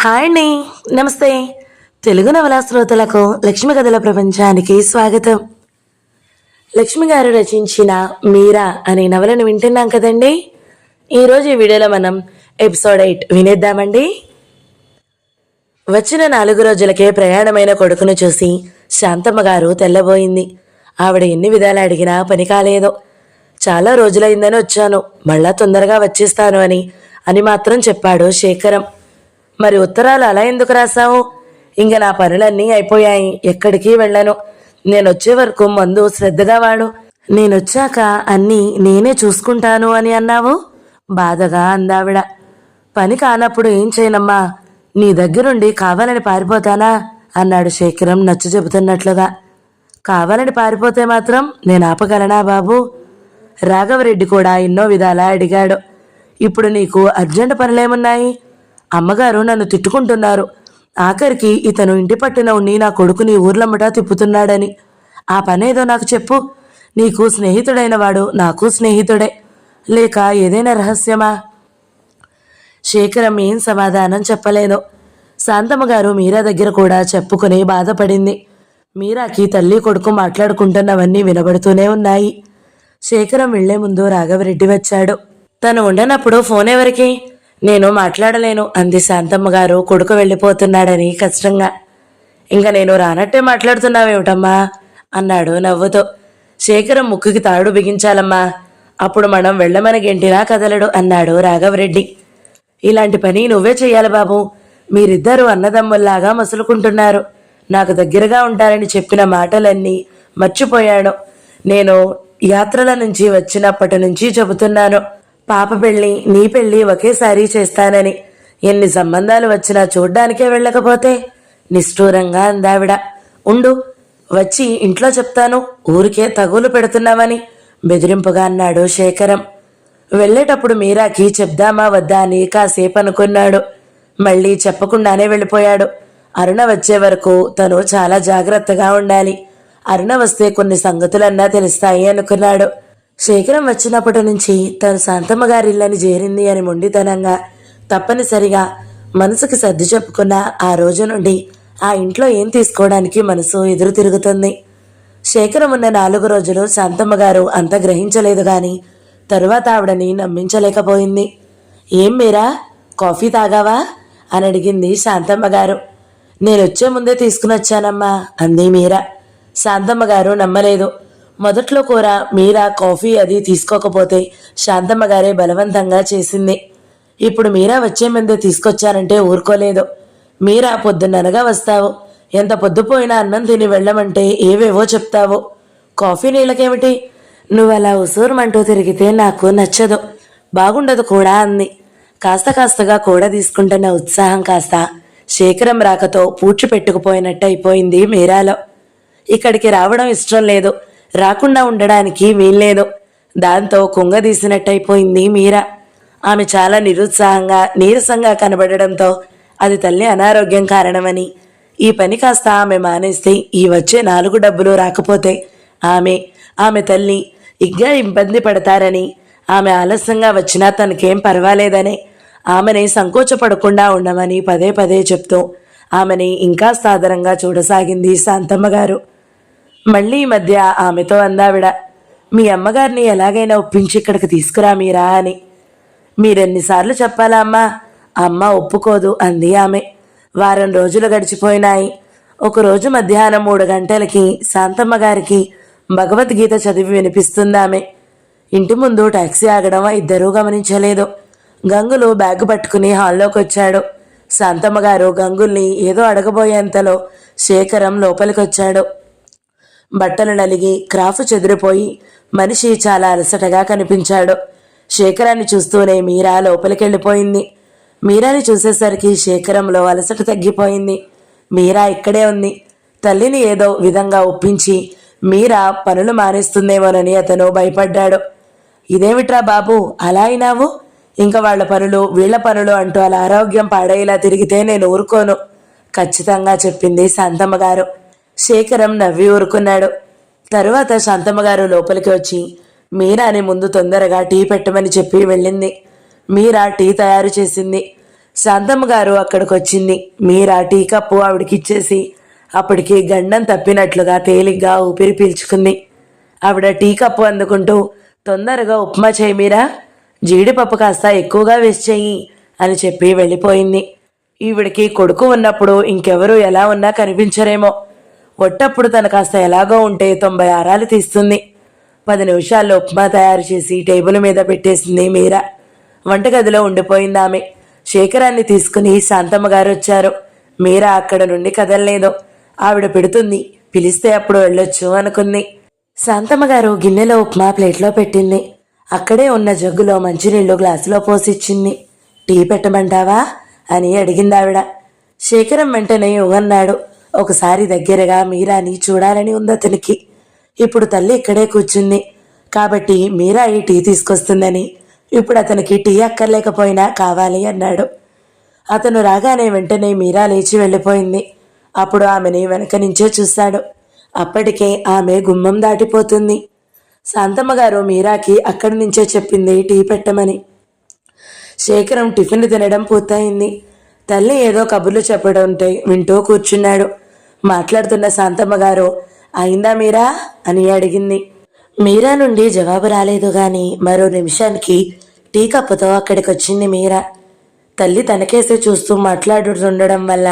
Hi అండి. నమస్తే. తెలుగు నవలా శ్రోతలకు లక్ష్మి కథల ప్రపంచానికి స్వాగతం. లక్ష్మి గారు రచించిన మీరా అనే నవలను వింటున్నాం కదండి. ఈరోజు ఈ వీడియోలో మనం ఎపిసోడ్ 8 వినేద్దామండి. వచ్చిన 4 రోజులకే ప్రయాణమైన కొడుకును చూసి శాంతమ్మ గారు తెల్లబోయింది. ఆవిడ ఎన్ని విధాలు అడిగినా పని కాలేదు. చాలా రోజులైందని వచ్చాను, మళ్ళా తొందరగా వచ్చేస్తాను అని మాత్రం చెప్పాడు శేఖరం. మరి ఉత్తరాలు అలా ఎందుకు రాశావు? ఇంక నా పనులన్నీ అయిపోయాయి, ఎక్కడికి వెళ్ళను. నేనొచ్చే వరకు మందు శ్రద్ధగా వాడు, నేనొచ్చాక అన్నీ నేనే చూసుకుంటాను అని అన్నావు, బాధగా అందావిడ. పని కానప్పుడు ఏం చేయనమ్మా, నీ దగ్గరుండి కావాలని పారిపోతానా అన్నాడు శేఖరం నచ్చ చెబుతున్నట్లుగా. కావాలని పారిపోతే మాత్రం నేను ఆపగలనా బాబు? రాఘవరెడ్డి కూడా ఎన్నో విధాలా అడిగాడు. ఇప్పుడు నీకు అర్జెంటు పనులేమున్నాయి? అమ్మగారు నన్ను తిట్టుకుంటున్నారు. ఆఖరికి ఇతను ఇంటి పట్టున ఉండి నా కొడుకుని ఊర్లమ్మటా తిప్పుతున్నాడని. ఆ పనేదో నాకు చెప్పు. నీకు స్నేహితుడైన వాడు నాకు స్నేహితుడే, లేక ఏదైనా రహస్యమా? శేఖరం ఏం సమాధానం చెప్పలేదు. శాంతమ్మ గారు మీరా దగ్గర కూడా చెప్పుకుని బాధపడింది. మీరాకి తల్లి కొడుకు మాట్లాడుకుంటున్నవన్నీ వినబడుతూనే ఉన్నాయి. శేఖరం వెళ్లే ముందు రాఘవరెడ్డి వచ్చాడు. తను ఉండనప్పుడు ఫోన్ ఎవరికి? నేను మాట్లాడలేను అంది శాంతమ్మ గారు కొడుకు వెళ్ళిపోతున్నాడని కష్టంగా. ఇంక నేను రానట్టే మాట్లాడుతున్నావేమిటమ్మా అన్నాడు నవ్వుతో. శేఖరం ముక్కుకి తాడు బిగించాలమ్మా, అప్పుడు మనం వెళ్ళమని గెంటినా కదలడు అన్నాడు రాఘవరెడ్డి. ఇలాంటి పని నువ్వే చెయ్యాలి బాబు. మీరిద్దరూ అన్నదమ్ముల్లాగా మసులుకుంటున్నారు. నాకు దగ్గరగా ఉంటారని చెప్పిన మాటలన్నీ మర్చిపోయాను. నేను యాత్రల నుంచి వచ్చినప్పటి నుంచి చెబుతున్నాను, పాప పెళ్ళి నీ పెళ్ళి ఒకేసారి చేస్తానని. ఎన్ని సంబంధాలు వచ్చినా చూడ్డానికే వెళ్ళకపోతే? నిష్ఠూరంగా అందావిడ. ఉండు, వచ్చి ఇంట్లో చెప్తాను, ఊరికే తగులు పెడుతున్నావని బెదిరింపుగా అన్నాడు శేఖరం. వెళ్ళేటప్పుడు మీరాకి చెప్దామా వద్దా అని కాసేపు అనుకున్నాడు. మళ్ళీ చెప్పకుండానే వెళ్ళిపోయాడు. అరుణ వచ్చే వరకు తను చాలా జాగ్రత్తగా ఉండాలి. అరుణ వస్తే కొన్ని సంగతులన్నా తెలుస్తాయి అనుకున్నాడు. శేఖరం వచ్చినప్పటి నుంచి తను శాంతమ్మ గారి ఇల్లని చేరింది అని మొండితనంగా తప్పనిసరిగా మనసుకి సర్ది చెప్పుకున్న ఆ రోజు నుండి ఆ ఇంట్లో ఏం తీసుకోవడానికి మనసు ఎదురు తిరుగుతుంది. శేఖరం ఉన్న 4 రోజులు శాంతమ్మ గారు అంత గ్రహించలేదు గాని తరువాత ఆవిడని నమ్మించలేకపోయింది. ఏం మీరా, కాఫీ తాగావా అని అడిగింది శాంతమ్మ గారు. నేనొచ్చే ముందే తీసుకుని వచ్చానమ్మా అంది మీరా. శాంతమ్మ గారు నమ్మలేదు. మొదట్లో కూర మీరా కాఫీ అది తీసుకోకపోతే శాంతమ్మ గారే బలవంతంగా చేసింది. ఇప్పుడు మీరా వచ్చే ముందే తీసుకొచ్చానంటే ఊరుకోలేదు. మీరా పొద్దున్ననగా వస్తావు, ఎంత పొద్దుపోయినా అన్నం తిని వెళ్ళమంటే ఏవేవో చెప్తావు. కాఫీ నీళ్ళకేమిటి? నువ్వలా ఉసూరుమంటూ తిరిగితే నాకు నచ్చదు, బాగుండదు కూడా అంది. కాస్తగా కూడా తీసుకుంటున్న ఉత్సాహం కాస్త శేఖరం రాకతో పూడ్చిపెట్టుకుపోయినట్టు అయిపోయింది మీరాలో. ఇక్కడికి రావడం ఇష్టం లేదు, రాకుండా ఉండడానికి వీల్లేదు. దాంతో కుంగదీసినట్టయిపోయింది మీరా. ఆమె చాలా నిరుత్సాహంగా నీరసంగా కనబడడంతో అది తల్లి అనారోగ్యం కారణమని, ఈ పని కాస్త ఆమె మానేస్తే ఈ వచ్చే 4 డబ్బులు రాకపోతే ఆమె తల్లి ఇంకా ఇబ్బంది పడతారని, ఆమె ఆలస్యంగా వచ్చినా తనకేం పర్వాలేదని, ఆమెని సంకోచపడకుండా ఉండమని పదే పదే చెప్తూ ఆమెని ఇంకా సాదరంగా చూడసాగింది శాంతమ్మ గారు. మళ్ళీ ఈ మధ్య ఆమెతో అందావిడ, మీ అమ్మగారిని ఎలాగైనా ఒప్పించి ఇక్కడికి తీసుకురా మీరా అని. మీరెన్నిసార్లు చెప్పాలా అమ్మా, అమ్మ ఒప్పుకోదు అంది ఆమె. వారం రోజులు గడిచిపోయినాయి. ఒకరోజు మధ్యాహ్నం 3 గంటలకి శాంతమ్మ గారికి భగవద్గీత చదివి వినిపిస్తుందామె. ఇంటి ముందు టాక్సీ ఆగడం ఇద్దరూ గమనించలేదు. గంగులు బ్యాగ్ పట్టుకుని హాల్లోకి వచ్చాడు. శాంతమ్మ గారు గంగుల్ని ఏదో అడగబోయేంతలో శేఖరం లోపలికొచ్చాడు. బట్టలు నలిగి క్రాఫ్ చెదిరిపోయి మనిషి చాలా అలసటగా కనిపించాడు. శేఖరాన్ని చూస్తూనే మీరా లోపలికెళ్ళిపోయింది. మీరాని చూసేసరికి శేఖరంలో అలసట తగ్గిపోయింది. మీరా ఇక్కడే ఉంది. తల్లిని ఏదో విధంగా ఒప్పించి మీరా పనులు మానేస్తుందేమోనని అతను భయపడ్డాడు. ఇదేమిట్రా బాబు అలా అయినావు? ఇంకా వాళ్ల పనులు వీళ్ల పనులు అంటూ అలా ఆరోగ్యం పాడేలా తిరిగితే నేను ఊరుకోను ఖచ్చితంగా చెప్పింది శాంతమ్మ గారు. శేఖరం నవ్వి ఊరుకున్నాడు. తరువాత శాంతమ్మ గారు లోపలికి వచ్చి మీరాని ముందు తొందరగా టీ పెట్టమని చెప్పి వెళ్ళింది. మీరా టీ తయారు చేసింది. శాంతమ్మ గారు అక్కడికి వచ్చింది. మీరా టీ కప్పు ఆవిడకి ఇచ్చేసి అప్పటికి గండం తప్పినట్లుగా తేలిగ్గా ఊపిరి పీల్చుకుంది. ఆవిడ టీ కప్పు అందుకుంటూ, తొందరగా ఉప్మా చేయి మీరా, జీడిపప్పు కాస్త ఎక్కువగా వేసి చెయ్యి అని చెప్పి వెళ్ళిపోయింది. ఈవిడికి కొడుకు ఉన్నప్పుడు ఇంకెవరూ ఎలా ఉన్నా కనిపించరేమో. ఒట్టప్పుడు తను కాస్త ఎలాగో ఉంటే 90 ఆరాలు తీస్తుంది. 10 నిమిషాల్లో ఉప్మా తయారు చేసి టేబుల్ మీద పెట్టేసింది మీరా. వంటగదిలో ఉండిపోయింది ఆమె. శేఖరాన్ని తీసుకుని శాంతమ్మ గారు వచ్చారు. మీరా అక్కడ నుండి కదలలేదు. ఆవిడ పెడుతుంది, పిలిస్తే అప్పుడు వెళ్ళొచ్చు అనుకుంది. శాంతమ్మ గారు గిన్నెలో ఉప్మా ప్లేట్లో పెట్టింది. అక్కడే ఉన్న జగ్గులో మంచినీళ్లు గ్లాసులో పోసిచ్చింది. టీ పెట్టమంటావా అని అడిగింది ఆవిడ. శేఖరం వెంటనే ఊగన్నాడు. ఒకసారి దగ్గరగా మీరాని చూడాలని ఉంది అతనికి. ఇప్పుడు తల్లి ఇక్కడే కూర్చుంది కాబట్టి మీరా ఈ టీ తీసుకొస్తుందని, ఇప్పుడు అతనికి టీ అక్కర్లేకపోయినా కావాలి అన్నాడు. అతను రాగానే వెంటనే మీరా లేచి వెళ్ళిపోయింది. అప్పుడు ఆమెని వెనక నుంచే చూశాడు. అప్పటికే ఆమె గుమ్మం దాటిపోతుంది. శాంతమ్మ గారు మీరాకి అక్కడి నుంచే చెప్పింది టీ పెట్టమని. శేఖరం టిఫిన్ తినడం పూర్తయింది. తల్లి ఏదో కబుర్లు చెప్పడంటే వింటూ కూర్చున్నాడు. మాట్లాడుతున్న శాంతమ్మ గారు, అయిందా మీరా అని అడిగింది. మీరా నుండి జవాబు రాలేదు గాని మరో నిమిషానికి టీ కప్పుతో అక్కడికి వచ్చింది మీరా. తల్లి తనకేసి చూస్తూ మాట్లాడుతుండడం వల్ల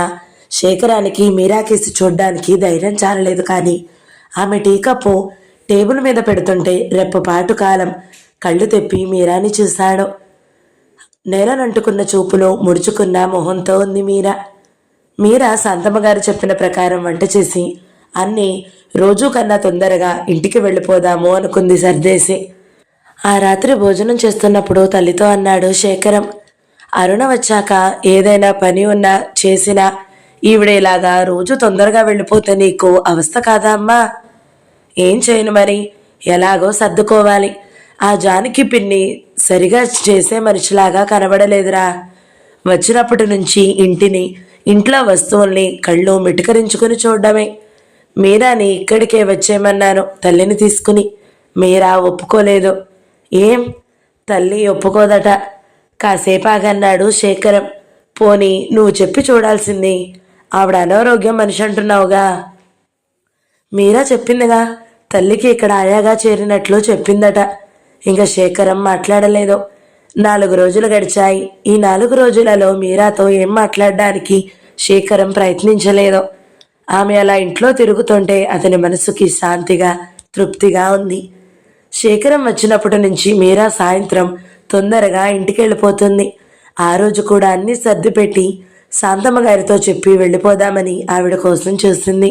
శేఖరానికి మీరాకేసి చూడ్డానికి ధైర్యం చాలలేదు. కానీ ఆమె టీ కప్పు టేబుల్ మీద పెడుతుంటే రెప్పపాటు కాలం కళ్ళు తెప్పి మీరాని చూశాడు. నేలనంటుకున్న చూపులో ముడుచుకున్న మొహంతో ఉంది మీరా. మీరా శాంతమ్మ గారు చెప్పిన ప్రకారం వంట చేసి అన్నీ రోజు కన్నా తొందరగా ఇంటికి వెళ్ళిపోదాము అనుకుంది సర్దేసి. ఆ రాత్రి భోజనం చేస్తున్నప్పుడు తల్లితో అన్నాడు శేఖరం, అరుణ వచ్చాక ఏదైనా పని ఉన్నా చేసినా ఈవిడేలాగా రోజు తొందరగా వెళ్ళిపోతే నీకు అవస్థ కాదా అమ్మా? ఏం చేయను మరి, ఎలాగో సర్దుకోవాలి. ఆ జానకి పిన్ని సరిగా చేసే మనిషిలాగా కనబడలేదురా. వచ్చినప్పటి నుంచి ఇంటిని, ఇంట్లో వస్తువుల్ని కళ్ళు మిటకరించుకుని చూడడమే. మీరాని ఇక్కడికే వచ్చేయమన్నాను తల్లిని తీసుకుని. మీరా ఒప్పుకోలేదు. ఏం? తల్లి ఒప్పుకోదట. కాసేపు ఆగన్నాడు శేఖరం. పోనీ నువ్వు చెప్పి చూడాల్సింది. ఆవిడ అనారోగ్యం మనిషి అంటున్నావుగా. మీరా చెప్పిందిగా, తల్లికి ఇక్కడ ఆయాగా చేరినట్లు చెప్పిందట. ఇంకా శేఖరం మాట్లాడలేదు. 4 రోజులు గడిచాయి. ఈ 4 రోజులలో మీరాతో ఏం మాట్లాడడానికి శేఖరం ప్రయత్నించలేదు. ఆమె అలా ఇంట్లో తిరుగుతుంటే అతని మనసుకి శాంతిగా, తృప్తిగా ఉంది. శేఖరం వచ్చినప్పటి నుంచి మీరా సాయంత్రం తొందరగా ఇంటికి వెళ్ళిపోతుంది. ఆ రోజు కూడా అన్నీ సర్దిపెట్టి శాంతమ్మ గారితో చెప్పి వెళ్ళిపోదామని ఆవిడ కోసం చూసింది.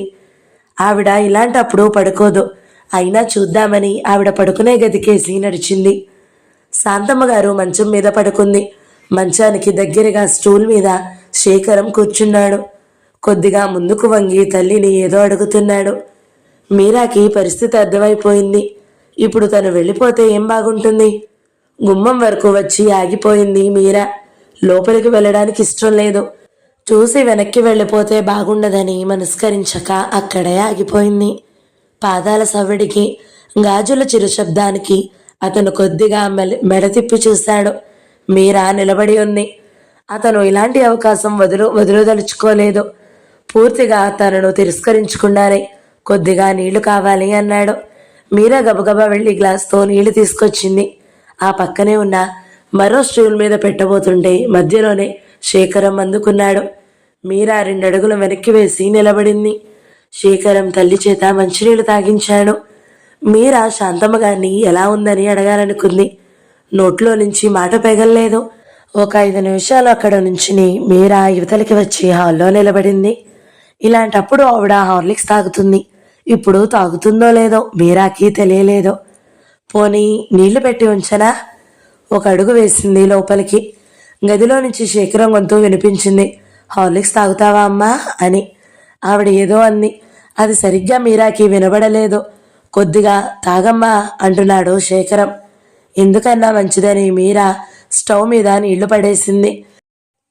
ఆవిడ ఇలాంటప్పుడు పడుకోదు. అయినా చూద్దామని ఆవిడ పడుకునే గదికేసి నడిచింది. శాంతమ్మ గారు మంచం మీద పడుకుంది. మంచానికి దగ్గరగా స్టూల్ మీద శేఖరం కూర్చున్నాడు. కొద్దిగా ముందుకు వంగి తల్లిని ఏదో అడుగుతున్నాడు. మీరాకి పరిస్థితి అర్థమైపోయింది. ఇప్పుడు తను వెళ్ళిపోతే ఏం బాగుంటుంది? గుమ్మం వరకు వచ్చి ఆగిపోయింది మీరా. లోపలికి వెళ్ళడానికి ఇష్టం లేదు. చూసి వెనక్కి వెళ్ళిపోతే బాగుండదని మనస్కరించక అక్కడే ఆగిపోయింది. పాదాల సవ్వడికి, గాజుల చిరుశబ్దానికి అతను కొద్దిగా మెడ తిప్పి చూశాడు. మీరా నిలబడి ఉంది. అతను ఇలాంటి అవకాశం వదులుదలుచుకోలేదు. పూర్తిగా తనను తిరస్కరించుకున్నారే. కొద్దిగా నీళ్లు కావాలి అన్నాడు. మీరా గబగబా వెళ్ళి గ్లాస్తో నీళ్లు తీసుకొచ్చింది. ఆ పక్కనే ఉన్న మరో స్టూల్ మీద పెట్టబోతుంటే మధ్యలోనే శేఖరం అందుకున్నాడు. మీరా 2 అడుగులు వెనక్కి వేసి నిలబడింది. శేఖరం తల్లి చేత మంచినీళ్లు తాగించాడు. మీరా శాంతమ్మ గారిని ఎలా ఉందని అడగాలనుకుంది. నోట్లో నుంచి మాట పెగల్లేదు. ఒక 5 నిమిషాలు అక్కడ నుంచుని మీరా యువతలకి వచ్చి హాల్లో నిలబడింది. ఇలాంటప్పుడు ఆవిడ హార్లిక్స్ తాగుతుంది. ఇప్పుడు తాగుతుందో లేదో మీరాకి తెలియలేదు. పోనీ నీళ్లు పెట్టి ఉంచనా? ఒక అడుగు వేసింది లోపలికి. గదిలో నుంచి శేఖరం గొంతు వినిపించింది. హార్లిక్స్ తాగుతావా అమ్మా అని. ఆవిడ ఏదో అంది. అది సరిగ్గా మీరాకి వినబడలేదు. కొద్దిగా తాగమ్మా అంటున్నాడు శేఖరం. ఎందుకన్నా మంచిదని మీరా స్టవ్ మీద నీళ్లు పడేసింది.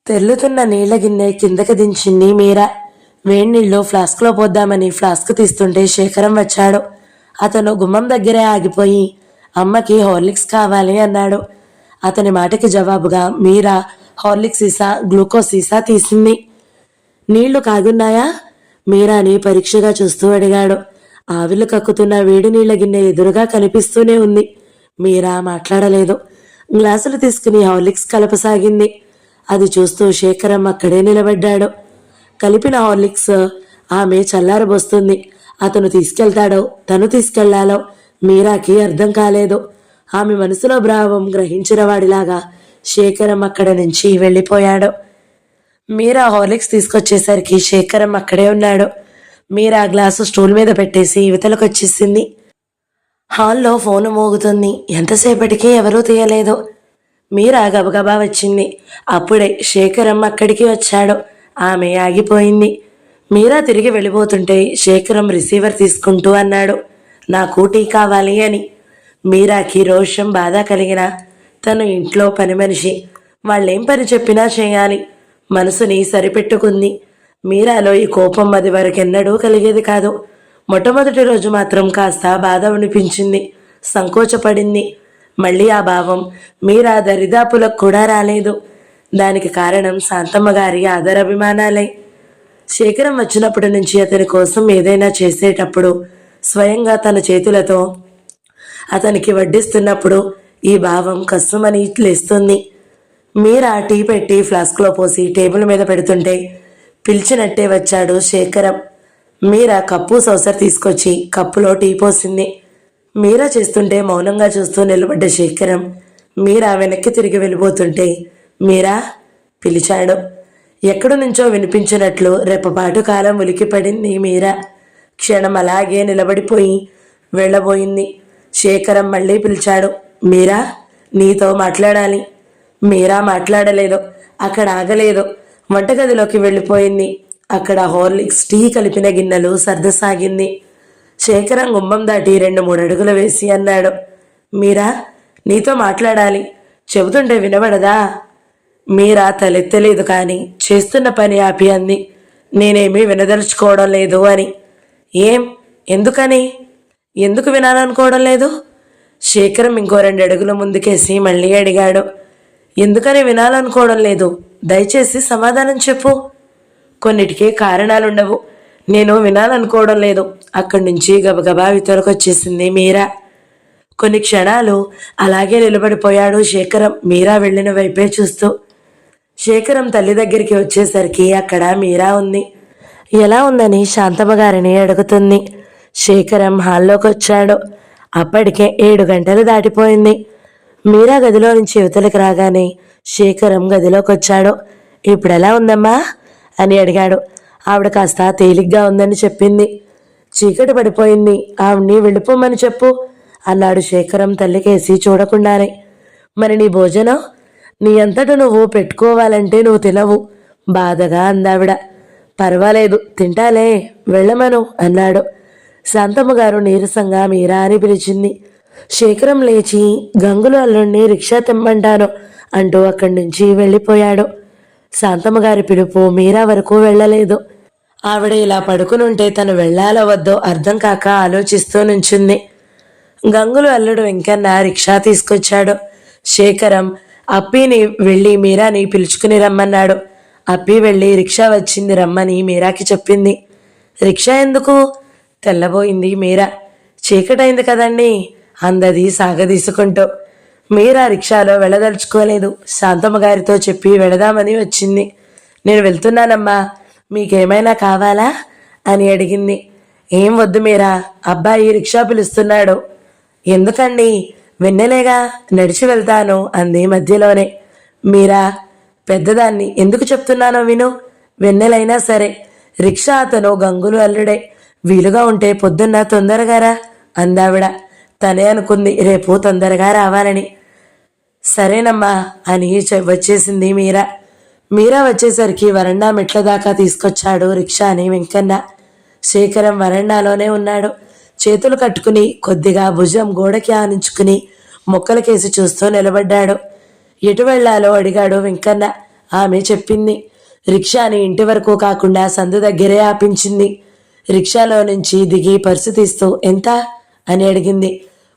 తెల్లుతున్న నీళ్ల గిన్నె కిందకి దించింది మీరా. వేణీళ్ళు ఫ్లాస్క్లో పోద్దామని ఫ్లాస్క్ తీస్తుంటే శేఖరం వచ్చాడు. అతను గుమ్మం దగ్గరే ఆగిపోయి అమ్మకి హార్లిక్స్ కావాలి అన్నాడు. అతని మాటకి జవాబుగా మీరా హార్లిక్స్ సీసా, గ్లూకోజ్ సీసా తీసింది. నీళ్లు కాగున్నాయా? మీరాని పరీక్షగా చూస్తూ అడిగాడు. ఆవిర్లు కక్కుతున్న వేడి నీళ్ల గిన్నె ఎదురుగా కనిపిస్తూనే ఉంది. మీరా మాట్లాడలేదు. గ్లాసులు తీసుకుని హార్లిక్స్ కలపసాగింది. అది చూస్తూ శేఖరం అక్కడే నిలబడ్డాడు. కలిపిన హార్లిక్స్ ఆమె చల్లారబోస్తుంది. అతను తీసుకెళ్తాడో తను తీసుకెళ్లాలో మీరాకి అర్థం కాలేదు. ఆమె మనసులో భావం గ్రహించిన వాడిలాగా శేఖరం అక్కడ నుంచి వెళ్ళిపోయాడు. మీరా హార్లిక్స్ తీసుకొచ్చేసరికి శేఖరం అక్కడే ఉన్నాడు. మీరా గ్లాసు స్టూల్ మీద పెట్టేసి ఇవతలకు వచ్చేసింది. హాల్లో ఫోను మోగుతుంది. ఎంతసేపటికి ఎవరూ తీయలేదు. మీరా గబగబా వచ్చింది. అప్పుడే శేఖరం అక్కడికి వచ్చాడు. ఆమె ఆగిపోయింది. మీరా తిరిగి వెళ్ళిపోతుంటే శేఖరం రిసీవర్ తీసుకుంటూ అన్నాడు, నాకు టీ కావాలి అని. మీరాకి రోషం, బాధ కలిగిన తను ఇంట్లో పని మనిషి, వాళ్ళేం పని చెప్పినా చేయాలి. మనసుని సరిపెట్టుకుంది. మీరాలో ఈ కోపం అది వరకెన్నడూ కలిగేది కాదు. మొట్టమొదటి రోజు మాత్రం కాస్త బాధ అనిపించింది, సంకోచపడింది. మళ్ళీ ఆ భావం మీరా దరిదాపులకు కూడా రాలేదు. దానికి కారణం శాంతమ్మ గారి ఆదరాభిమానాలే. శేఖరం వచ్చినప్పటి నుంచి అతని కోసం ఏదైనా చేసేటప్పుడు స్వయంగా తన చేతులతో అతనికి వడ్డిస్తున్నప్పుడు ఈ భావం కస్సుమని లేస్తుంది. మీరా టీ పెట్టి ఫ్లాస్క్లో పోసి టేబుల్ మీద పెడుతుంటే పిలిచినట్టే వచ్చాడు శేఖరం. మీరా కప్పు సౌసర్ తీసుకొచ్చి కప్పులో టీ పోసింది. మీరా చేస్తుంటే మౌనంగా చూస్తూ నిలబడ్డ శేఖరం మీరా వెనక్కి తిరిగి వెళ్ళిపోతుంటే మీరా పిలిచాడు. ఎక్కడి నుంచో వినిపించినట్లు రెప్పపాటు కాలం ఉలికిపడింది మీరా. క్షణం అలాగే నిలబడిపోయి వెళ్ళబోయింది. శేఖరం మళ్ళీ పిలిచాడు, మీరా నీతో మాట్లాడాలి. మీరా మాట్లాడలేదు. అక్కడ ఆగలేదు. వంటగదిలోకి వెళ్ళిపోయింది. అక్కడ హార్లిక్స్, టీ కలిపిన గిన్నెలు సర్దసాగింది. శేఖరం గుమ్మం దాటి 2-3 అడుగులు వేసి అన్నాడు, మీరా నీతో మాట్లాడాలి. చెబుతుంటే వినబడదా? మీరా తలెత్తలేదు, కానీ చేస్తున్న పని ఆపి అంది, నేనేమీ వినదలుచుకోవడం లేదు అని. ఏం? ఎందుకని? ఎందుకు వినాలనుకోవడం లేదు? శేఖరం ఇంకో 2 అడుగులు ముందుకేసి మళ్ళీ అడిగాడు, ఎందుకని వినాలనుకోవడం లేదు? దయచేసి సమాధానం చెప్పు. కొన్నిటికే కారణాలుండవు. నేను వినాలనుకోవడం లేదు. అక్కడి నుంచి గబగబా వితరకొచ్చేసింది మీరా. కొన్ని క్షణాలు అలాగే నిలబడిపోయాడు శేఖరం మీరా వెళ్ళిన వైపే చూస్తూ. శేఖరం తల్లి దగ్గరికి వచ్చేసరికి అక్కడ మీరా ఉంది. ఎలా ఉందని శాంతమ్మ గారిని అడుగుతుంది. శేఖరం హాల్లోకి వచ్చాడు. అప్పటికే 7 గంటలు దాటిపోయింది. మీరా గదిలో నుంచి యువతలకు రాగానే శేఖరం గదిలోకి వచ్చాడు. ఇప్పుడు ఎలా ఉందమ్మా అని అడిగాడు. ఆవిడ కాస్త తేలిగ్గా ఉందని చెప్పింది. చీకటి పడిపోయింది, ఆవిడ్ని వెళ్ళిపోమని చెప్పు అన్నాడు శేఖరం తల్లికేసి చూడకుండానే. మరి నీ భోజనం నీ అంతట నువ్వు పెట్టుకోవాలంటే నువ్వు తినవు బాధగా అందావిడ. పర్వాలేదు తింటాలే, వెళ్ళమను అన్నాడు. శాంతమ్మ గారు నీరసంగా మీరా అని పిలిచింది. శేఖరం లేచి గంగులు అల్లుణ్ణి రిక్షా తెమ్మంటాను అంటూ అక్కడి నుంచి వెళ్ళిపోయాడు. శాంతమ్మ గారి పిలుపు మీరా వరకు వెళ్ళలేదు. ఆవిడ ఇలా పడుకునుంటే తను వెళ్ళాలో వద్దో అర్థం కాక ఆలోచిస్తూ నుంచుంది. గంగులు అల్లుడు వెంకన్న రిక్షా తీసుకొచ్చాడు. శేఖరం అప్పిని వెళ్ళి మీరాని పిలుచుకుని రమ్మన్నాడు. అప్పి వెళ్ళి రిక్షా వచ్చింది రమ్మని మీరాకి చెప్పింది. రిక్షా ఎందుకు? తెల్లబోయింది మీరా. చీకటైంది కదండి అందది సాగదీసుకుంటూ. మీరా రిక్షాలో వెళ్ళదలుచుకోలేదు. శాంతమ్మ గారితో చెప్పి వెళదామని వచ్చింది. నేను వెళ్తున్నానమ్మా, మీకేమైనా కావాలా అని అడిగింది. ఏం వద్దు మీరా, అబ్బాయి రిక్షా పిలుస్తున్నాడు. ఎందుకండి? వెన్నెలేగా, నడిచి వెళ్తాను అంది మధ్యలోనే. మీరా పెద్దదాన్ని, ఎందుకు చెప్తున్నానో విను. వెన్నెలైనా సరే రిక్షా అతను గంగులు అల్లుడే. వీలుగా ఉంటే పొద్దున్న తొందరగా రా అందావిడ. తనే అనుకుంది రేపు తొందరగా రావాలని. సరేనమ్మా అని వచ్చేసింది మీరా. మీరా వచ్చేసరికి వరండా మెట్ల దాకా తీసుకొచ్చాడు రిక్షాని వెంకన్న. శేఖరం వరండాలోనే ఉన్నాడు. చేతులు కట్టుకుని కొద్దిగా భుజం గోడకి ఆనించుకుని మొక్కలకేసి చూస్తూ నిలబడ్డాడు. ఎటు వెళ్లాలో అడిగాడు వెంకన్న. ఆమె చెప్పింది. రిక్షాని ఇంటి వరకు కాకుండా సందు దగ్గరే ఆపించింది. రిక్షాలో నుంచి దిగి పర్సు తీస్తూ ఎంత అని అడిగింది.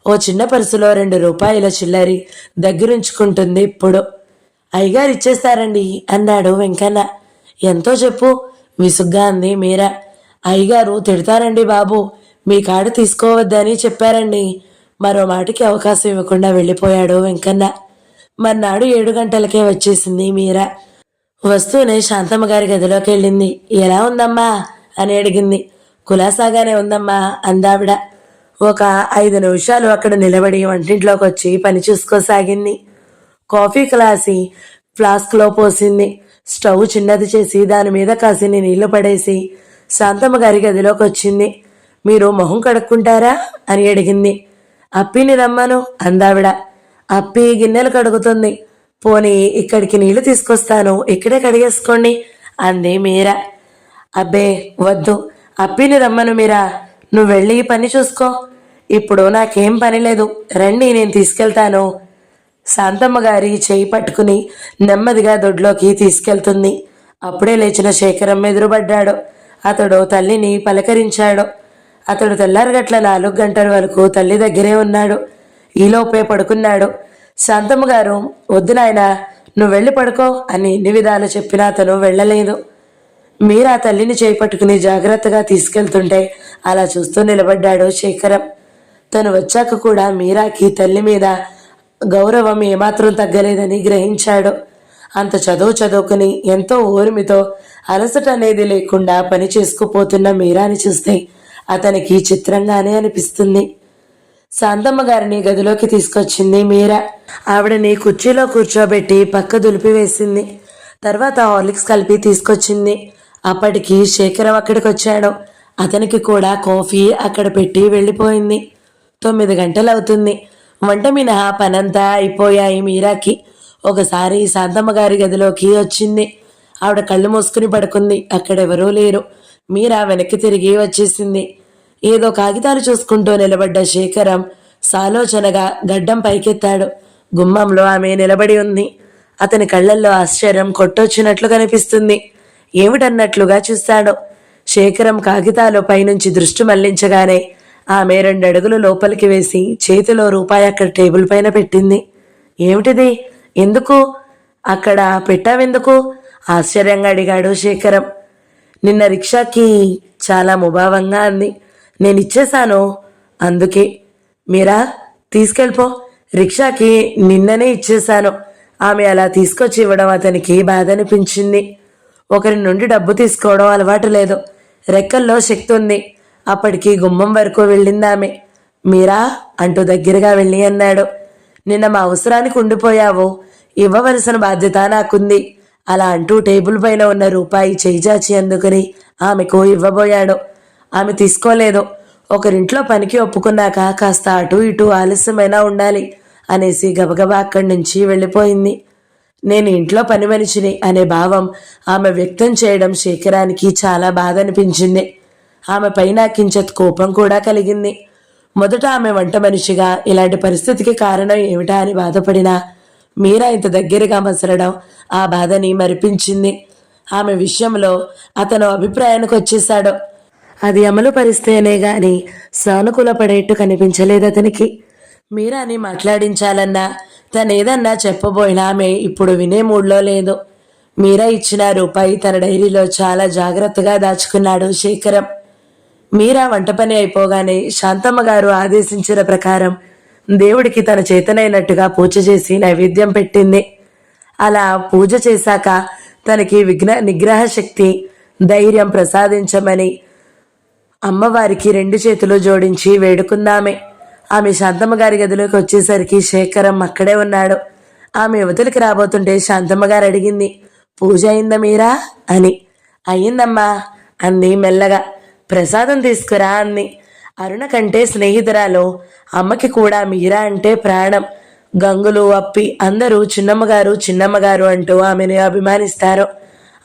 ఓ చిన్న పర్సులో 2 రూపాయల చిల్లరి దగ్గరుంచుకుంటుంది ఇప్పుడు. అయ్యగారు ఇచ్చేస్తారండి అన్నాడు వెంకన్న. ఎంతో చెప్పు విసుగ్గా అంది మీరా. అయ్యగారు తిడతారండి బాబు, మీ కాడు తీసుకోవద్దని చెప్పారండి. మరో మాటకి అవకాశం ఇవ్వకుండా వెళ్ళిపోయాడు వెంకన్న. మర్నాడు 7 గంటలకే వచ్చేసింది మీరా. వస్తూనే శాంతమ్మ గారి గదిలోకి వెళ్ళింది. ఎలా ఉందమ్మా అని అడిగింది. కులాసాగానే ఉందమ్మా అందావిడ. ఒక 5 నిమిషాలు అక్కడ నిలబడి వంటింట్లోకి వచ్చి పని చూసుకోసాగింది. కాఫీ గ్లాసి ఫ్లాస్క్లో పోసింది. స్టవ్ చిన్నది చేసి దాని మీద కాసిని నీళ్లు పడేసి శాంతమ్మ గారి గదిలోకి వచ్చింది. మీరు మొహం కడుక్కుంటారా అని అడిగింది. అప్పిని రమ్మను అందావిడ. అప్పి గిన్నెలు కడుగుతుంది. పోనీ ఇక్కడికి నీళ్లు తీసుకొస్తాను, ఇక్కడే కడిగేసుకోండి అంది మీరా. అబ్బే వద్దు, అప్పిని రమ్మను మీరా, నువ్వు వెళ్ళి పని చూసుకో. ఇప్పుడు నాకేం పని లేదు, రండి నేను తీసుకెళ్తాను. శాంతమ్మ గారి చేయి పట్టుకుని నెమ్మదిగా దొడ్లోకి తీసుకెళ్తుంది. అప్పుడే లేచిన శేఖరం ఎదురుపడ్డాడు. అతడు తల్లిని పలకరించాడు. అతడు తెల్లారగట్ల 4 గంటల వరకు తల్లి దగ్గరే ఉన్నాడు. ఈలోపే పడుకున్నాడు. శాంతమ్మ గారు, వద్దు నాయనా, నువ్వు వెళ్ళి పడుకో అని ఎన్ని విధాలు చెప్పినా అతను వెళ్ళలేదు. మీరా తల్లిని చేపట్టుకుని జాగ్రత్తగా తీసుకెళ్తుంటే అలా చూస్తూ నిలబడ్డాడు శేఖరం. తను వచ్చాక కూడా మీరాకి తల్లి మీద గౌరవం ఏమాత్రం తగ్గలేదని గ్రహించాడు. అంత చదువుకుని ఎంతో ఓర్మితో అలసట అనేది లేకుండా పని చేసుకుపోతున్న మీరాని చూస్తే అతనికి చిత్రంగానే అనిపిస్తుంది. శాంతమ్మ గారిని గదిలోకి తీసుకొచ్చింది మీరా. ఆవిడని కుర్చీలో కూర్చోబెట్టి పక్క దులిపివేసింది. తర్వాత హార్లిక్స్ కలిపి తీసుకొచ్చింది. అప్పటికి శేఖరం అక్కడికి వచ్చాడు. అతనికి కూడా కాఫీ అక్కడ పెట్టి వెళ్ళిపోయింది. 9 గంటలు అవుతుంది. వంట మినహా పనంతా అయిపోయాయి మీరాకి. ఒకసారి శాంతమ్మ గారి గదిలోకి వచ్చింది. ఆవిడ కళ్ళు మూసుకుని పడుకుంది. అక్కడెవరూ లేరు. మీరా వెనక్కి తిరిగి వచ్చేసింది. ఏదో కాగితాలు చూసుకుంటూ నిలబడ్డ శేఖరం సాలోచనగా గడ్డం పైకెత్తాడు. గుమ్మంలో ఆమె నిలబడి ఉంది. అతని కళ్ళల్లో ఆశ్చర్యం కొట్టొచ్చినట్లు కనిపిస్తుంది. ఏమిటన్నట్లుగా చూశాడు. శేఖరం కాగితాలు పైనుంచి దృష్టి మళ్లించగానే ఆమె 2 అడుగులు లోపలికి వేసి చేతిలో రూపాయి అక్కడ టేబుల్ పైన పెట్టింది. ఏమిటిది? ఎందుకు అక్కడ పెట్టావెందుకు? ఆశ్చర్యంగా అడిగాడు శేఖరం. నిన్న రిక్షాకి చాలా ముభావంగా అంది. నేను ఇచ్చేశాను అందుకే. మీరా తీసుకెళ్ళిపో, రిక్షాకి నిన్ననే ఇచ్చేశాను. ఆమె అలా తీసుకొచ్చి ఇవ్వడం అతనికి బాధ అనిపించింది. ఒకరి నుండి డబ్బు తీసుకోవడం అలవాటు లేదు. రెక్కల్లో శక్తి ఉంది. అప్పటికి గుమ్మం వరకు వెళ్ళింది ఆమె. మీరా అంటూ దగ్గరగా వెళ్ళి అన్నాడు. నిన్న మా అవసరానికి ఉండిపోయావు, ఇవ్వవలసిన బాధ్యత నాకుంది అలా అంటూ టేబుల్ పైన ఉన్న రూపాయి చేయిచాచి అందుకుని ఆమెకు ఇవ్వబోయాడు. ఆమె తీసుకోలేదు. ఒకరింట్లో పనికి ఒప్పుకున్నాక కాస్త అటు ఇటు ఆలస్యమైనా ఉండాలి అనేసి గబగబా అక్కడి నుంచి వెళ్ళిపోయింది. నేను ఇంట్లో పని మనిషిని అనే భావం ఆమె వ్యక్తం చేయడం శేఖరానికి చాలా బాధ అనిపించింది. ఆమె పైన కించెత్ కోపం కూడా కలిగింది. మొదట ఆమె వంట మనిషిగా ఇలాంటి పరిస్థితికి కారణం ఏమిటా అని బాధపడినా మీరా ఇంత దగ్గరగా మసలడం ఆ బాధని మరిపించింది. ఆమె విషయంలో అతను అభిప్రాయానికి వచ్చేశాడు. అది అమలు పరిస్తేనే గాని సానుకూల పడేట్టు కనిపించలేదు అతనికి. మీరాని మాట్లాడించాలన్నా తనేదన్నా చెప్పబోయినా ఆమె ఇప్పుడు వినే మూడ్లో లేదు. మీరా ఇచ్చిన రూపాయి తన డైరీలో చాలా జాగ్రత్తగా దాచుకున్నాడు శేఖరం. మీరా వంట పని అయిపోగానే శాంతమ్మ గారు ఆదేశించిన ప్రకారం దేవుడికి తన చేతనైనట్టుగా పూజ చేసి నైవేద్యం పెట్టింది. అలా పూజ చేశాక తనకి నిగ్రహ శక్తి, ధైర్యం ప్రసాదించమని అమ్మవారికి 2 చేతులు జోడించి వేడుకుందామే. ఆమె శాంతమ్మ గారి గదిలోకి వచ్చేసరికి శేఖరం అక్కడే ఉన్నాడు. ఆమె యువతలకి రాబోతుంటే శాంతమ్మ గారు అడిగింది, పూజ అయిందా మీరా అని. అయ్యిందమ్మా అంది మెల్లగా. ప్రసాదం తీసుకురా అంది. అరుణ కంటే స్నేహితురాలు. అమ్మకి కూడా మీరా అంటే ప్రాణం. గంగులు, అప్పి అందరూ చిన్నమ్మగారు అంటూ ఆమెను అభిమానిస్తారు.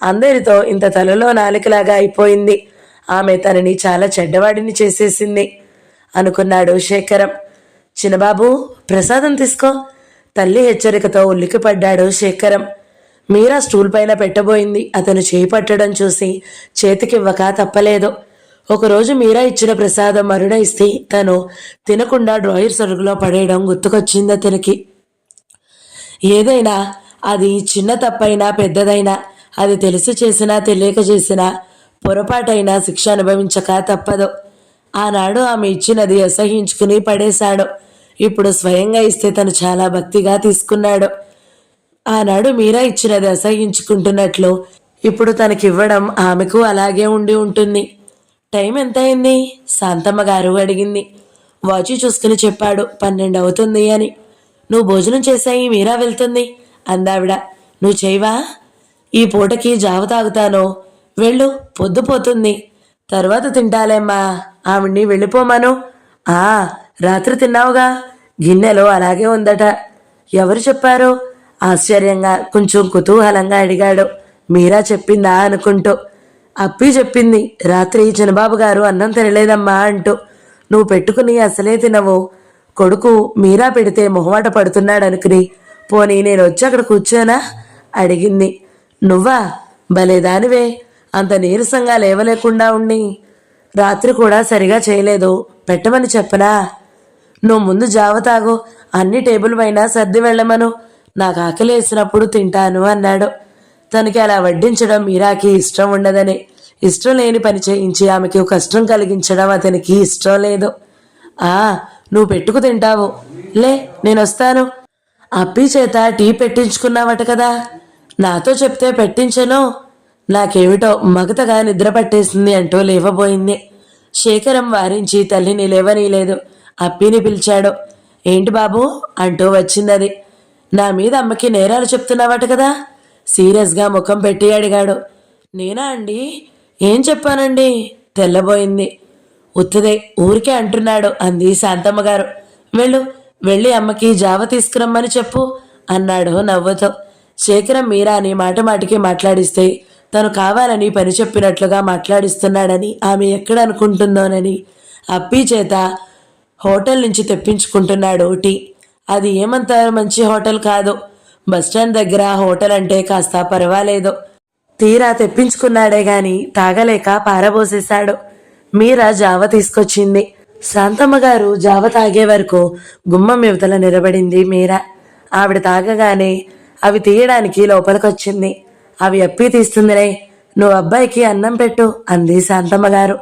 అందరితో ఇంత తలలో నాలికలాగా అయిపోయింది. ఆమె తనని చాలా చెడ్డవాడిని చేసేసింది అనుకున్నాడు శేఖరం. చిన్నబాబు ప్రసాదం తీసుకో, తల్లి హెచ్చరికతో ఉలిక్కిపడ్డాడు శేఖరం. మీరా స్టూల్ పైన పెట్టబోయింది. అతను చేయి పట్టడం చూసి చేతికివ్వక తప్పలేదు. ఒకరోజు మీరా ఇచ్చిన ప్రసాదం అరుణ ఇస్తే తను తినకుండా డ్రాయర్ సరుగులో పడేయడం గుర్తుకొచ్చింది అతనికి. ఏదైనా అది చిన్న తప్పైనా పెద్దదైనా, అది తెలిసి చేసినా తెలియక చేసినా, పొరపాటైనా శిక్ష అనుభవించక తప్పదు. ఆనాడు ఆమె ఇచ్చినది అసహించుకుని పడేశాడు. ఇప్పుడు స్వయంగా ఇస్తే తను చాలా భక్తిగా తీసుకున్నాడు. ఆనాడు మీరా ఇచ్చినది అసహించుకుంటున్నట్లు ఇప్పుడు తనకివ్వడం ఆమెకు అలాగే ఉండి ఉంటుంది. టైం ఎంతయింది? శాంతమ్మ గారు అడిగింది. వాచి చూసుకుని చెప్పాడు, 12 అవుతుంది అని. నువ్వు భోజనం చేశాయి, మీరా వెళ్తుంది అందావిడ. నువ్వు చేయవా? ఈ పూటకి జావ తాగుతాను. వెళ్ళు, పొద్దుపోతుంది. తర్వాత తింటాలేమ్మా. ఆవిడ్ని వెళ్ళిపోమాను. ఆ, రాత్రి తిన్నావుగా. గిన్నెలో అలాగే ఉందట. ఎవరు చెప్పారు? ఆశ్చర్యంగా కొంచెం కుతూహలంగా అడిగాడు. మీరా చెప్పిందా అనుకుంటూ. అప్పి చెప్పింది. రాత్రి చిన్నబాబు గారు అన్నం తినలేదమ్మా అంటూ. నువ్వు పెట్టుకుని అసలే తినవు. కొడుకు మీరా పెడితే మొహమాట పడుతున్నాడనుకుని పోనీ నేను వచ్చి అక్కడ కూర్చోనా అడిగింది. నువ్వా? భలేదానివే. అంత నీరసంగా లేవలేకుండా ఉండి రాత్రి కూడా సరిగా చేయలేదు. పెట్టమని చెప్పనా? నువ్వు ముందు జావ తాగు, అన్ని టేబుల్ పైన సర్ది వెళ్ళమను. నాకు ఆకలి వేసినప్పుడు తింటాను అన్నాడు. తనకి అలా వడ్డించడం మీరాకి ఇష్టం ఉండదని, ఇష్టం లేని పని చేయించి ఆమెకి కష్టం కలిగించడం అతనికి ఇష్టం లేదు. నువ్వు పెట్టుకు తింటావు. లే, నేను వస్తాను. అప్పి చేత టీ పెట్టించుకున్నావట కదా. నాతో చెప్తే పెట్టించను. నాకేమిటో మగతగా నిద్ర పట్టేసింది అంటూ లేవబోయింది. శేఖరం వారించి తల్లిని లేవనీయలేదు. అప్పిని పిలిచాడు. ఏంటి బాబు అంటూ వచ్చిందది. నా మీద అమ్మకి నేరాలు చెప్తున్నావట కదా. సీరియస్గా ముఖం పెట్టి అడిగాడు. నేనా అండి? ఏం చెప్పానండి? తెల్లబోయింది. ఉత్తదే, ఊరికే అంటున్నాడు అంది శాంతమ్మ గారు. వెళ్ళి అమ్మకి జావ తీసుకురమ్మని చెప్పు అన్నాడు నవ్వుతో. శేఖరం మీరాని మాటికి మాట్లాడిస్తే తను కావాలని పని చెప్పినట్లుగా మాట్లాడిస్తున్నాడని ఆమె ఎక్కడ అనుకుంటుందోనని అప్పి చేత హోటల్ నుంచి తెప్పించుకుంటున్నాడు టీ. అది ఏమంత మంచి హోటల్ కాదు. బస్టాండ్ దగ్గర హోటల్ అంటే కాస్త పర్వాలేదు. తీరా తెప్పించుకున్నాడే గాని తాగలేక పారబోసేశాడు. మీరా జావ తీసుకొచ్చింది. శాంతమ్మ గారు జావ తాగే వరకు గుమ్మం యువతల నిలబడింది మీరా. ఆవిడ తాగగానే అవి తీయడానికి లోపలికొచ్చింది. అవి అప్పి తీస్తుందిలే, నువ్వు అబ్బాయికి అన్నం పెట్టు అంది శాంతమ్మ గారు.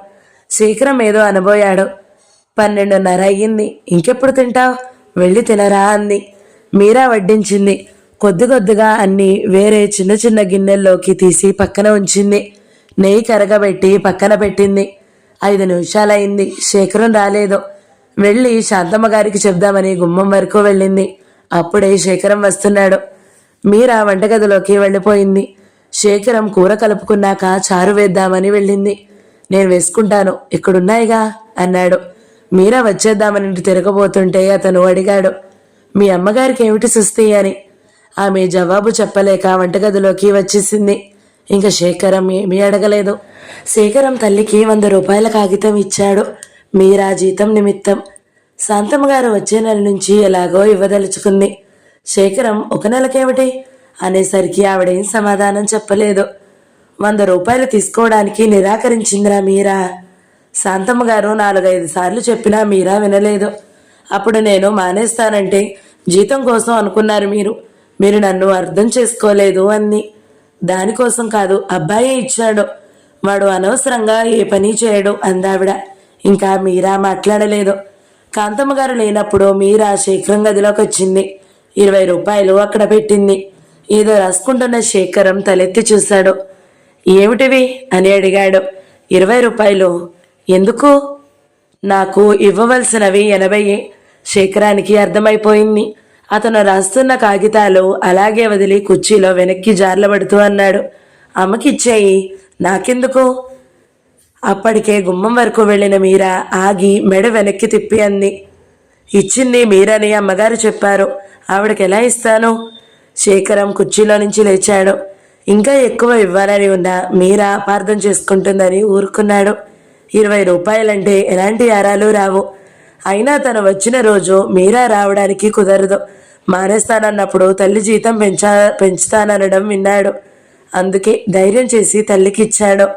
శీఘ్రం ఏదో అనబోయాడు. 12:30 అయ్యింది. ఇంకెప్పుడు తింటావు? వెళ్ళి తినరా అంది. మీరా వడ్డించింది. కొద్దిగా అన్ని వేరే చిన్న గిన్నెల్లోకి తీసి పక్కన ఉంచింది. నెయ్యి కరగబెట్టి పక్కన పెట్టింది. 5 నిమిషాలైంది. శేఖరం రాలేదు. వెళ్ళి శాంతమ్మ గారికి చెప్దామని గుమ్మం వరకు వెళ్ళింది. అప్పుడే శేఖరం వస్తున్నాడు. మీరా వంటగదిలోకి వెళ్ళిపోయింది. శేఖరం కూర కలుపుకున్నాక చారు వేద్దామని వెళ్ళింది. నేను వేసుకుంటాను, ఇక్కడున్నాయిగా అన్నాడు. మీరా వచ్చేద్దామని తిరగబోతుంటే అతను అడిగాడు, మీ అమ్మగారికి ఏమిటి సుస్థి అని. ఆమె జవాబు చెప్పలేక వంటగదిలోకి వచ్చేసింది. ఇంకా శేఖరం ఏమీ అడగలేదు. శేఖరం తల్లికి 100 రూపాయల కాగితం ఇచ్చాడు మీరా జీతం నిమిత్తం. శాంతమ్మ గారు వచ్చే నెల నుంచి ఎలాగో ఇవ్వదలుచుకుంది. శేఖరం 1 నెలకేమిటి అనేసరికి ఆవిడేం సమాధానం చెప్పలేదు. 100 రూపాయలు తీసుకోవడానికి నిరాకరించిందిరా మీరా. శాంతమ్మ గారు 4-5 సార్లు చెప్పినా మీరా వినలేదు. అప్పుడు నేను మానేస్తానంటే జీతం కోసం అనుకున్నారు మీరు నన్ను అర్థం చేసుకోలేదు అంది. దానికోసం కాదు, అబ్బాయే ఇచ్చాడు. వాడు అనవసరంగా ఏ పని చేయడు అందావిడ. ఇంకా మీరా మాట్లాడలేదు. కాంతమ్మ గారు లేనప్పుడు మీరా శేఖరం గదిలోకి వచ్చింది. 20 రూపాయలు అక్కడ పెట్టింది. ఏదో రాసుకుంటున్న శేఖరం తలెత్తి చూశాడు. ఏమిటివి అని అడిగాడు. 20 రూపాయలు ఎందుకు? నాకు ఇవ్వవలసినవి 80. శేఖరానికి అర్థమైపోయింది. అతను రాస్తున్న కాగితాలు అలాగే వదిలి కుర్చీలో వెనక్కి జార్లబడుతూ అన్నాడు, అమ్మకిచ్చేయి, నాకెందుకు? అప్పటికే గుమ్మం వరకు వెళ్ళిన మీరా ఆగి మెడ వెనక్కి తిప్పి అంది. ఇచ్చింది మీరని అమ్మగారు చెప్పారు, ఆవిడకి ఎలా ఇస్తాను? శేఖరం కుర్చీలో నుంచి లేచాడు. ఇంకా ఎక్కువ ఇవ్వాలని ఉన్నా మీరా అపార్థం చేసుకుంటుందని ఊరుకున్నాడు. 20 రూపాయలంటే ఎలాంటి ఆరాలు రావు. అయినా తను వచ్చిన రోజు మీరా రావడానికి కుదరదు. మానేస్తానన్నప్పుడు తల్లి జీతం పెంచుతాననడం విన్నాడు. అందుకే ధైర్యం చేసి తల్లికి ఇచ్చాడు.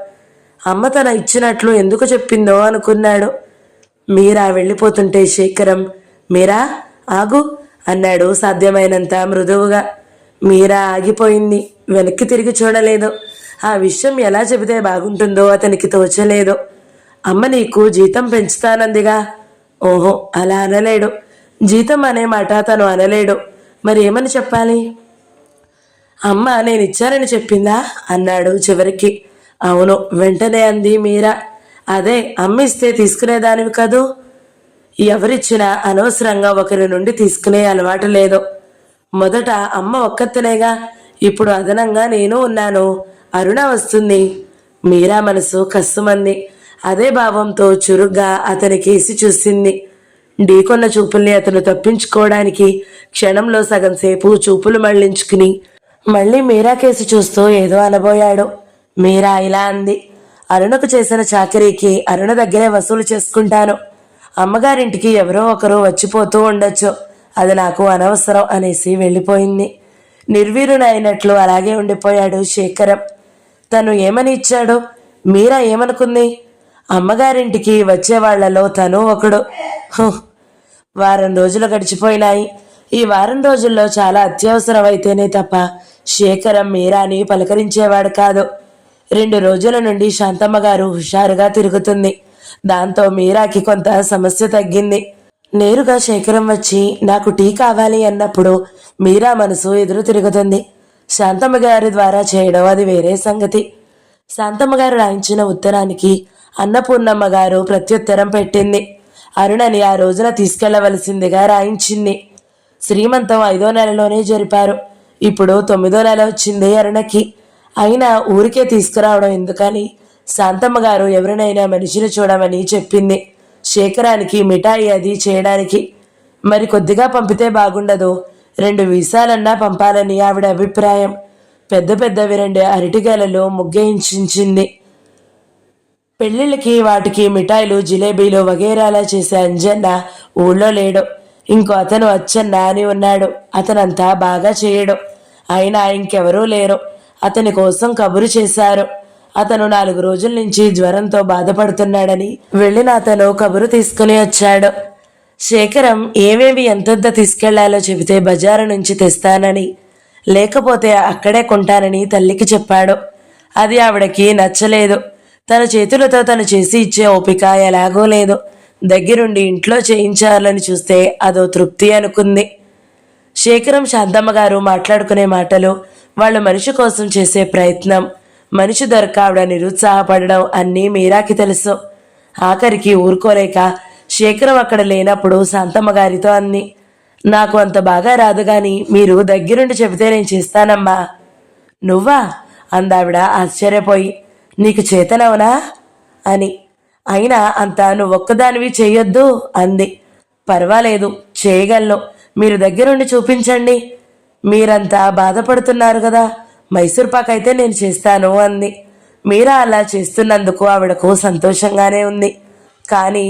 అమ్మ తన ఇచ్చినట్లు ఎందుకు చెప్పిందో అనుకున్నాడు. మీరా వెళ్ళిపోతుంటే శేఖరం, మీరా ఆగు అన్నాడు సాధ్యమైనంత మృదువుగా. మీరా ఆగిపోయింది. వెనక్కి తిరిగి చూడలేదు. ఆ విషయం ఎలా చెబితే బాగుంటుందో అతనికి తోచలేదు. అమ్మ నీకు జీతం పెంచుతానందిగా. ఓహో, అలా అనలేడు. జీతం అనే మాట తను అనలేడు. మరి ఏమని చెప్పాలి? అమ్మ నేను ఇచ్చానని చెప్పిందా అన్నాడు చివరికి. అవును, వెంటనే అంది మీరా. అదే అమ్మ ఇస్తే తీసుకునేదానివి కదూ. ఎవరిచ్చినా అనవసరంగా ఒకరి నుండి తీసుకునే అలవాటు లేదు. మొదట అమ్మ ఒక్కత్తనేగా, ఇప్పుడు అదనంగా నేను ఉన్నాను. అరుణ వస్తుంది. మీరా మనసు కస్సుమంది. అదే భావంతో చురుగ్గా అతని కేసి చూసింది. ఢీకొన్న చూపుల్ని అతను తప్పించుకోవడానికి క్షణంలో సగం సేపు చూపులు మళ్లించుకుని మళ్ళీ మీరా కేసి చూస్తూ ఏదో అనబోయాడు. మీరా ఇలా అంది. అరుణకు చేసిన చాకరీకి అరుణ దగ్గరే వసూలు చేసుకుంటాను. అమ్మగారింటికి ఎవరో ఒకరు వచ్చిపోతూ ఉండొచ్చు, అది నాకు అనవసరం అనేసి వెళ్ళిపోయింది. నిర్వీరునైనట్లు అలాగే ఉండిపోయాడు శేఖరం. తను ఏమని ఇచ్చాడు? మీరా ఏమనుకుంది? అమ్మగారింటికి వచ్చేవాళ్లలో తను ఒకడు. వారం రోజులు గడిచిపోయినాయి. ఈ వారం రోజుల్లో చాలా అత్యవసరం అయితేనే తప్ప శేఖరం మీరాని పలకరించేవాడు కాదు. 2 రోజుల నుండి శాంతమ్మ గారు హుషారుగా తిరుగుతుంది. దాంతో మీరాకి కొంత సమస్య తగ్గింది. నేరుగా శేఖరం వచ్చి నాకు టీ కావాలి అన్నప్పుడు మీరా మనసు ఎదురు తిరుగుతుంది. శాంతమ్మ గారి ద్వారా చేయడం అది వేరే సంగతి. శాంతమ్మ గారు రాయించిన ఉత్తరానికి అన్నపూర్ణమ్మ గారు ప్రత్యుత్తరం పెట్టింది. అరుణని ఆ రోజున తీసుకెళ్లవలసిందిగా రాయించింది. శ్రీమంతం 5వ నెలలోనే జరిపారు. ఇప్పుడు 9వ నెల వచ్చింది అరుణకి. అయినా ఊరికే తీసుకురావడం ఎందుకని శాంతమ్మ గారు ఎవరినైనా మనిషిని చూడమని చెప్పింది. శేఖరానికి మిఠాయి అది చేయడానికి. మరి కొద్దిగా పంపితే బాగుండదు. 2 వీసాలన్నా పంపాలని ఆవిడ అభిప్రాయం. పెద్ద పెద్దవి 2 అరటిగేలలో ముగ్గేయించింది. పెళ్లిళ్ళకి వాటికి మిఠాయిలు జిలేబీలు వగేరాలా చేసే అంజన్న ఊళ్ళో లేడు. ఇంకో అతను అచ్చన్న అని ఉన్నాడు. అతనంతా బాగా చేయడు. అయినా ఇంకెవరూ లేరు. అతని కోసం కబురు చేశారు. అతను 4 రోజుల నుంచి జ్వరంతో బాధపడుతున్నాడని వెళ్ళిన అతను కబురు తీసుకుని వచ్చాడు. శేఖరం ఏవేవి ఎంతెంత తీసుకెళ్లాలో చెబితే బజారు నుంచి తెస్తానని, లేకపోతే అక్కడే కొంటానని తల్లికి చెప్పాడు. అది ఆవిడకి నచ్చలేదు. తన చేతులతో తను చేసి ఇచ్చే ఓపిక ఎలాగో లేదు. దగ్గరుండి ఇంట్లో చేయించాలని చూస్తే అదో తృప్తి అనుకుంది. శేఖరం శాంతమ్మ గారు మాట్లాడుకునే మాటలు, వాళ్ళు మనిషి కోసం చేసే ప్రయత్నం, మనిషి దొరక ఆవిడ నిరుత్సాహపడడం అన్నీ మీరాకి తెలుసు. ఆఖరికి ఊరుకోలేక శేఖరం అక్కడ లేనప్పుడు శాంతమ్మ గారితో అంది. నాకు అంత బాగా రాదు గాని మీరు దగ్గరుండి చెబితే నేను చేస్తానమ్మా. నువ్వా? అందావిడ ఆశ్చర్యపోయి. నీకు చేతనవునా అని. అయినా అంతా నువ్వొక్కదానివి చేయొద్దు అంది. పర్వాలేదు, చేయగలను. మీరు దగ్గరుండి చూపించండి. మీరంతా బాధపడుతున్నారు కదా, మైసూర్పాక్ అయితే నేను చేస్తాను అంది. మీరా అలా చేస్తున్నందుకు ఆవిడకు సంతోషంగానే ఉంది. కానీ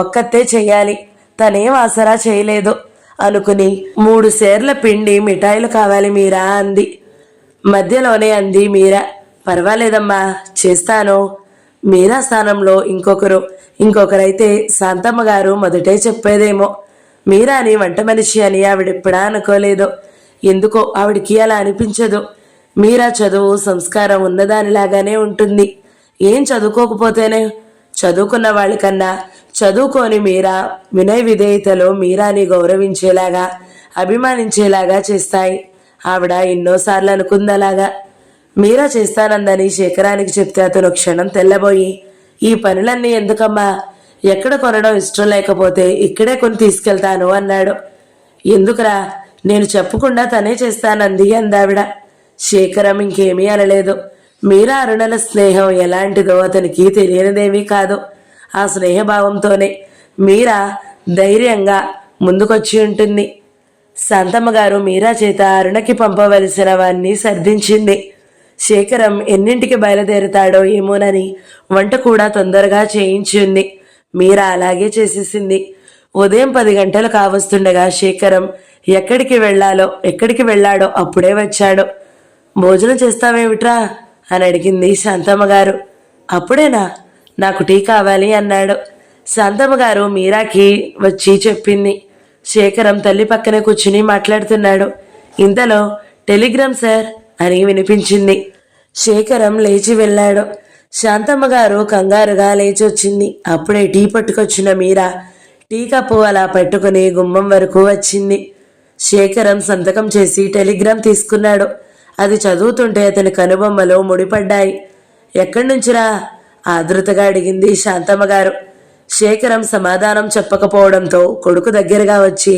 ఒక్కతే చెయ్యాలి, తనేం ఆసరా చేయలేదు అనుకుని 3 సేర్ల పిండి మిఠాయిలు కావాలి మీరా అంది. మధ్యలోనే అంది మీరా. పర్వాలేదమ్మా, చేస్తాను. మీరా స్థానంలో ఇంకొకరైతే శాంతమ్మ గారు మొదటే చెప్పేదేమో. మీరాని వంట మనిషి అని ఆవిడెప్పుడా అనుకోలేదు. ఎందుకో ఆవిడికి అలా అనిపించదు. మీరా చదువు సంస్కారం ఉన్నదానిలాగానే ఉంటుంది. ఏం చదువుకోకపోతేనే, చదువుకున్న వాళ్ళకన్నా చదువుకోని మీరా వినయ విధేయతలో మీరాని గౌరవించేలాగా అభిమానించేలాగా చేస్తాయి. ఆవిడ ఎన్నోసార్లు అనుకుందలాగా. మీరా చేస్తానందని శేఖరానికి చెప్తే అతను క్షణం తెల్లబోయి, ఈ పనులన్నీ ఎందుకమ్మా, ఎక్కడ కొనడం ఇష్టం లేకపోతే ఇక్కడే కొని తీసుకెళ్తాను అన్నాడు. ఎందుకురా, నేను చెప్పకుండా తనే చేస్తానంది అందావిడ. శేఖరం ఇంకేమీ అనలేదు. మీరా అరుణల స్నేహం ఎలాంటిదో అతనికి తెలియనిదేమీ కాదు. ఆ స్నేహభావంతోనే మీరా ధైర్యంగా ముందుకొచ్చి ఉంటుంది. శాంతమ్మ గారు మీరా చేత అరుణకి పంపవలసినవన్నీ సర్దించింది. శేఖరం ఎన్నింటికి బయలుదేరుతాడో ఏమోనని వంట కూడా తొందరగా చేయించింది. మీరా అలాగే చేసేసింది. ఉదయం 10 గంటలు కావస్తుండగా శేఖరం ఎక్కడికి వెళ్ళాడో అప్పుడే వచ్చాడు. భోజనం చేస్తావేమిట్రా అని అడిగింది శాంతమ్మ గారు. అప్పుడేనా, నాకు టీ కావాలి అన్నాడు. శాంతమ్మ గారు మీరాకి వచ్చి చెప్పింది. శేఖరం తల్లి పక్కనే కూర్చుని మాట్లాడుతున్నాడు. ఇంతలో టెలిగ్రామ్ సార్ అని వినిపించింది. శేఖరం లేచి వెళ్ళాడు. శాంతమ్మ గారు కంగారుగా లేచి వచ్చింది. అప్పుడే టీ పట్టుకొచ్చిన మీరా టీ కప్పు అలా పెట్టుకుని గుమ్మం వరకు వచ్చింది. శేఖరం సంతకం చేసి టెలిగ్రామ్ తీసుకున్నాడు. అది చదువుతుంటే అతని కనుబొమ్మలు ముడిపడ్డాయి. ఎక్కడి నుంచిరా ఆదృతగా అడిగింది శాంతమ్మ గారు. శేఖరం సమాధానం చెప్పకపోవడంతో కొడుకు దగ్గరగా వచ్చి,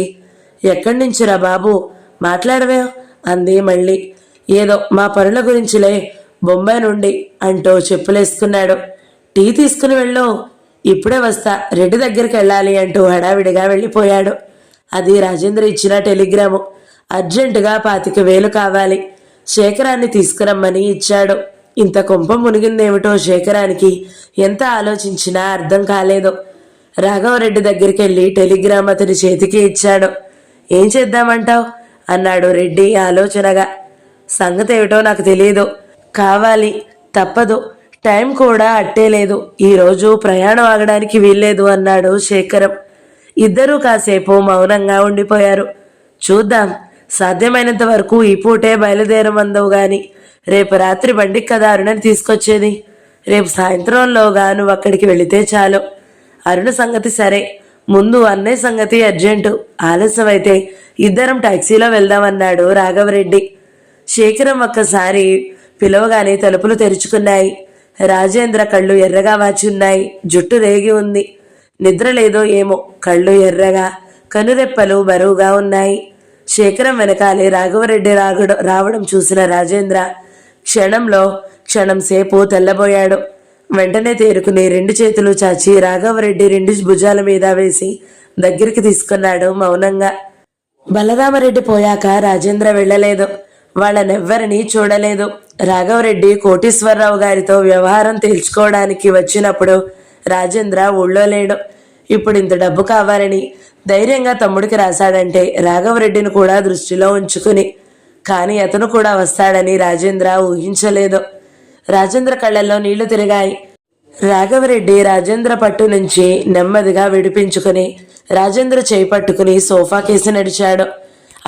ఎక్కడి నుంచిరా బాబు, మాట్లాడవే అంది మళ్ళీ. ఏదో మా పనుల గురించిలే, బొంబాయి నుండి అంటూ చెప్పులేసుకున్నాడు. టీ తీసుకుని వెళ్ళు, ఇప్పుడే వస్తా, రెడ్డి దగ్గరికి వెళ్ళాలి అంటూ హడావిడిగా వెళ్ళిపోయాడు. అది రాజేంద్ర ఇచ్చిన టెలిగ్రాము. అర్జెంటుగా 25,000 కావాలి, శేఖరాన్ని తీసుకురమ్మని ఇచ్చాడు. ఇంత కొంప మునిగిందేమిటో శేఖరానికి ఎంత ఆలోచించినా అర్థం కాలేదు. రాఘవరెడ్డి దగ్గరికి వెళ్ళి టెలిగ్రామ్ అతని చేతికి ఇచ్చాడు. ఏం చేద్దామంటావు అన్నాడు రెడ్డి ఆలోచనగా. సంగతి ఏమిటో నాకు తెలియదు, కావాలి, తప్పదు, టైం కూడా అట్టేలేదు, ఈరోజు ప్రయాణం ఆగడానికి వీల్లేదు అన్నాడు శేఖరం. ఇద్దరూ కాసేపు మౌనంగా ఉండిపోయారు. చూద్దాం, సాధ్యమైనంత వరకు ఈ పూటే బయలుదేరమందవు గాని రేపు రాత్రి బండికి కదా అరుణని తీసుకొచ్చేది, రేపు సాయంత్రంలోగా నువ్వు అక్కడికి వెళితే చాలు. అరుణ సంగతి సరే, ముందు అన్నయ్య సంగతి అర్జెంటు, ఆలస్యం అయితే ఇద్దరం టాక్సీలో వెళ్దామన్నాడు రాఘవరెడ్డి. శేఖరం ఒక్కసారి పిలవగానే తలుపులు తెరుచుకున్నాయి. రాజేంద్ర కళ్ళు ఎర్రగా వాచి ఉన్నాయి, జుట్టు రేగి ఉంది. నిద్ర లేదో ఏమో, కళ్ళు ఎర్రగా, కనురెప్పలు బరువుగా ఉన్నాయి. శేఖరం వెనకాలే రాఘవరెడ్డి రావడం చూసిన రాజేంద్ర క్షణం సేపు తెల్లబోయాడు. వెంటనే తేరుకుని 2 చేతులు చాచి రాఘవరెడ్డి 2 భుజాల మీద వేసి దగ్గరికి తీసుకున్నాడు మౌనంగా. బలరామరెడ్డి పోయాక రాజేంద్ర వెళ్ళలేదు, వాళ్ళనెవ్వరినీ చూడలేదు. రాఘవరెడ్డి కోటీశ్వరరావు గారితో వ్యవహారం తేల్చుకోవడానికి వచ్చినప్పుడు రాజేంద్ర ఊళ్ళో లేడు. ఇప్పుడు ఇంత డబ్బు కావాలని ధైర్యంగా తమ్ముడికి రాశాడంటే రాఘవరెడ్డిని కూడా దృష్టిలో ఉంచుకుని. కానీ అతను కూడా వస్తాడని రాజేంద్ర ఊహించలేదు. రాజేంద్ర కళ్ళల్లో నీళ్లు తిరిగాయి. రాఘవరెడ్డి రాజేంద్ర పట్టు నుంచి నెమ్మదిగా విడిపించుకుని రాజేంద్ర చేయి పట్టుకుని సోఫా కేసి నడిచాడు.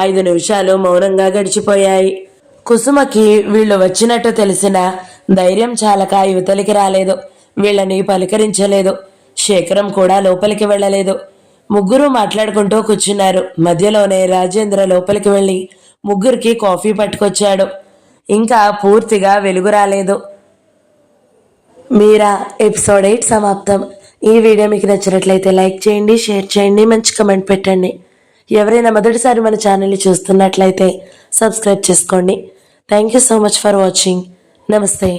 5 నిమిషాలు మౌనంగా గడిచిపోయాయి. కుసుమకి వీళ్ళు వచ్చినట్టు తెలిసిన ధైర్యం చాలక యువతలికి రాలేదు, వీళ్ళని పలకరించలేదు. శేఖరం కూడా లోపలికి వెళ్ళలేదు. ముగ్గురు మాట్లాడుకుంటూ కూర్చున్నారు. మధ్యలోనే రాజేంద్ర లోపలికి వెళ్ళి ముగ్గురికి కాఫీ పట్టుకొచ్చాడు. ఇంకా పూర్తిగా వెలుగు రాలేదు. మీరా ఎపిసోడ్ 8 సమాప్తం. ఈ వీడియో మీకు నచ్చినట్లయితే లైక్ చేయండి, షేర్ చేయండి, మంచి కమెంట్ పెట్టండి. ఎవరైనా మొదటిసారి మన ఛానల్ని చూస్తున్నట్లయితే సబ్స్క్రైబ్ చేసుకోండి. Thank you so much for watching. నమస్తే.